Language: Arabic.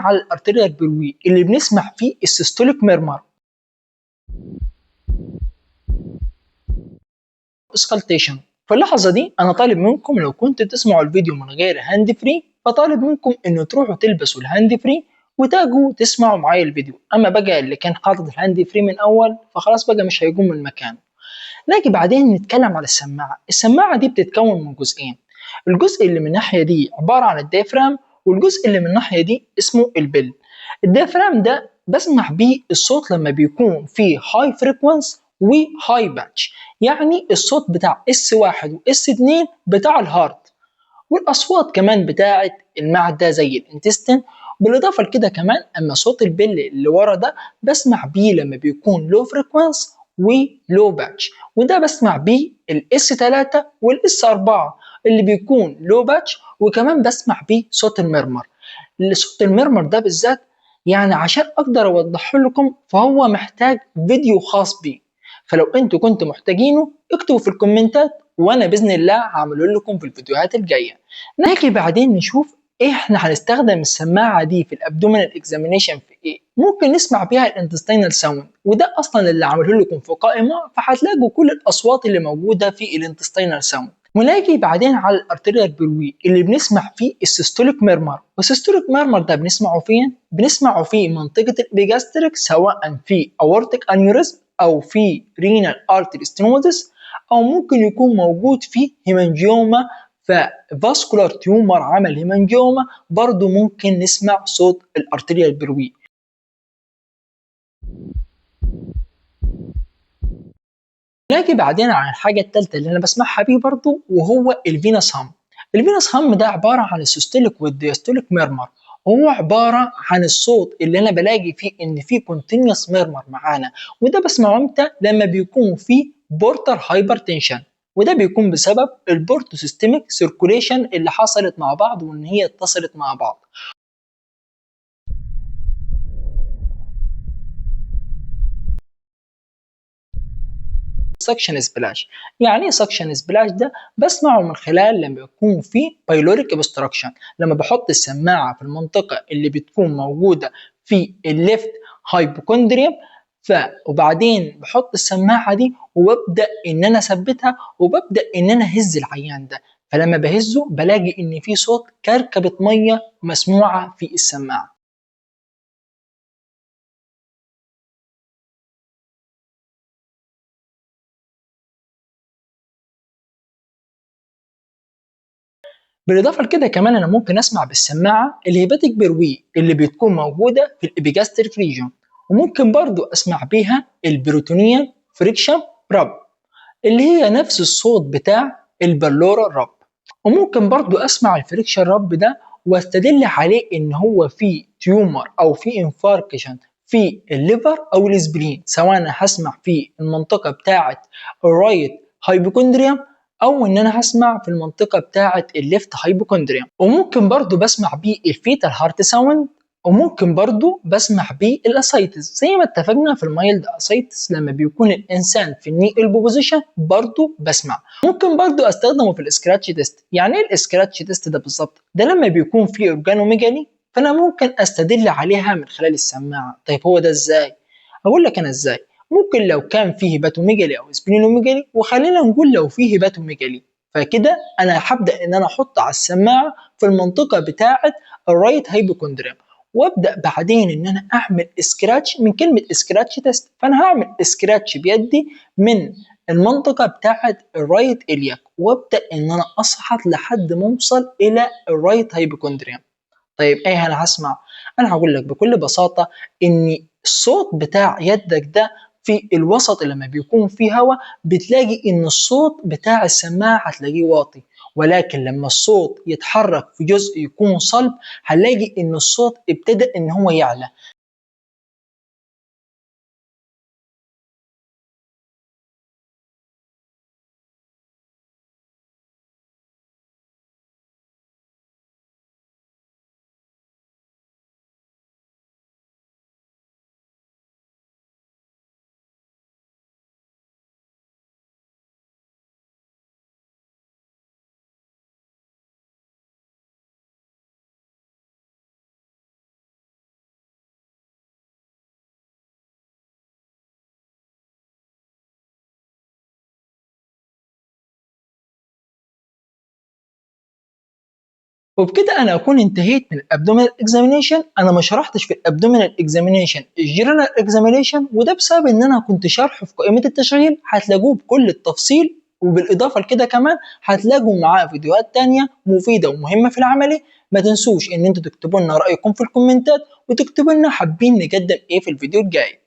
على الارتيريال بروي اللي بنسمع فيه السيستوليك ميرمر اسكالتيشن. في اللحظة دي أنا طالب منكم لو كنتوا تسمعوا الفيديو من غير هاند فري فطالب منكم إنه تروحوا تلبسوا الهاند فري وتاجوا تسمعوا معايا الفيديو. أما بقى اللي كان حاطط الهاند فري من أول فخلاص بقى مش هيقوم من مكانه. نيجي بعدين نتكلم على السماعة. السماعة دي بتتكون من جزئين، الجزء اللي من الناحية دي عبارة عن الديافرام والجزء اللي من الناحية دي اسمه البل. الديافرام ده بسمع بيه الصوت لما بيكون فيه هاي فريكونس وهاي باتش، يعني الصوت بتاع اس واحد واس 2 بتاع الهارت، والاصوات كمان بتاعه المعده زي الانتستين. بالاضافه لكده كمان اما صوت البل اللي ورا ده بسمع بيه لما بيكون لو فريكوانس ولو باتش، وده بسمع بيه الاس 3 والاس 4 اللي بيكون لو باتش، وكمان بسمع بيه صوت المرمر. صوت المرمر ده بالذات يعني عشان اقدر اوضحه لكم فهو محتاج فيديو خاص بيه، فلو انتوا كنتوا محتاجينه اكتبوا في الكومنتات وانا باذن الله هعمله لكم في الفيديوهات الجايه. نيجي بعدين نشوف احنا هنستخدم السماعه دي في الابدومينال اكزامينيشن في ايه. ممكن نسمع بيها الانتستينال ساوند، وده اصلا اللي عمله لكم في قائمه فهتلاقوا كل الاصوات اللي موجوده في الانتستينال ساوند. ونلاقي بعدين على الارتيريال بروي اللي بنسمع فيه السيستوليك ميرمر، والسيستوليك ميرمر ده بنسمعه فين؟ بنسمعه في منطقه الابيجاستريك سواء في اورتيك انيوريزم او في رينال ارتري ستينوزس، او ممكن يكون موجود في هيمانجيوما، فاسكولار تيومر عمل هيمانجيوما برضو ممكن نسمع صوت الارتيريال بروي. نيجي بعدين عن الحاجة الثالثة اللي أنا بسمعها بيه برضو وهو الفينوس هام. الفينوس هام ده عبارة عن السيستوليك والديستوليك ميرمر، هو عبارة عن الصوت اللي أنا بلاقي فيه إن فيه كونتينيوس ميرمر معانا، وده بسمعه إمتى؟ لما بيكون فيه بورتر هايبرتنشن، وده بيكون بسبب البورتو سيستميك سيركوليشن اللي حصلت مع بعض وإن هي اتصلت مع بعض. سكشن سبلاش. يعني ايه سكشن سبلاش ده؟ بسمعه من خلال لما يكون في بايلوريك ابستراكشن، لما بحط السماعه في المنطقه اللي بتكون موجوده في الليفت هايبوكوندريوم، وبعدين بحط السماعه دي وببدا ان انا اثبتها وببدا ان انا اهز العيان ده، فلما بهزه بلاقي ان في صوت كركبه ميه مسموعه في السماعه. بالاضافه لكده كمان انا ممكن اسمع بالسماعه الهيباتيك بروي اللي بتكون موجوده في الابيجاستريك ريجون، وممكن برضو اسمع بيها البروتونيان فريكشن راب اللي هي نفس الصوت بتاع البلورا راب، وممكن برضو اسمع الفريكشن راب ده واستدل عليه ان هو في تيومر او في انفاركشن في الليفر او السبلين، سواء انا هسمع في المنطقه بتاعه الرايت هايبوكوندريوم او ان انا هسمع في المنطقه بتاعه الليفت هايبوكوندريوم. وممكن برضو بسمع بيه الفيتال هارت ساوند، وممكن برضو بسمع بيه الاسايتس زي ما اتفقنا في المايلد اسايتس لما بيكون الانسان في الني البوزيشن برضو بسمع. ممكن برضو استخدمه في الاسكراتش تيست. يعني ايه الاسكراتش تيست ده بالظبط؟ ده لما بيكون فيه اورجانوميجالي فانا ممكن استدل عليها من خلال السماعه. طيب هو ده ازاي؟ اقول لك انا ازاي. ممكن لو كان فيه هيباتوميجالي او سبلينوميجالي، وخلينا نقول لو فيه هيباتوميجالي، فكده انا هبدا ان انا احط على السماعه في المنطقه بتاعه الرايت هايبوكوندريم، وابدا بعدين ان انا اعمل اسكراتش من كلمه اسكراتش تيست، فانا هعمل اسكراتش بيدي من المنطقه بتاعه الرايت الياك وابدا ان انا اصعد لحد ما اوصل الى الرايت هايبوكوندريم. طيب ايه انا هسمع؟ انا هقول لك بكل بساطه ان الصوت بتاع يدك ده في الوسط اللي لما بيكون فيه هواء بتلاقي ان الصوت بتاع السماعه هتلاقيه واطي، ولكن لما الصوت يتحرك في جزء يكون صلب هنلاقي ان الصوت ابتدأ ان هو يعلى. وبكده انا اكون انتهيت من الابدومينال اكزامينيشن. انا ما شرحتش في الابدومينال اكزامينيشن الجنرال اكزامينيشن، وده بسبب ان انا كنت شارحه في قائمه التشغيل، هتلاقوه بكل التفصيل. وبالاضافه لكده كمان هتلاقوا معاه فيديوهات تانية مفيده ومهمه في العملي. ما تنسوش ان انتوا تكتبوا لنا رايكم في الكومنتات، وتكتبوا لنا حابين نقدم ايه في الفيديو الجاي.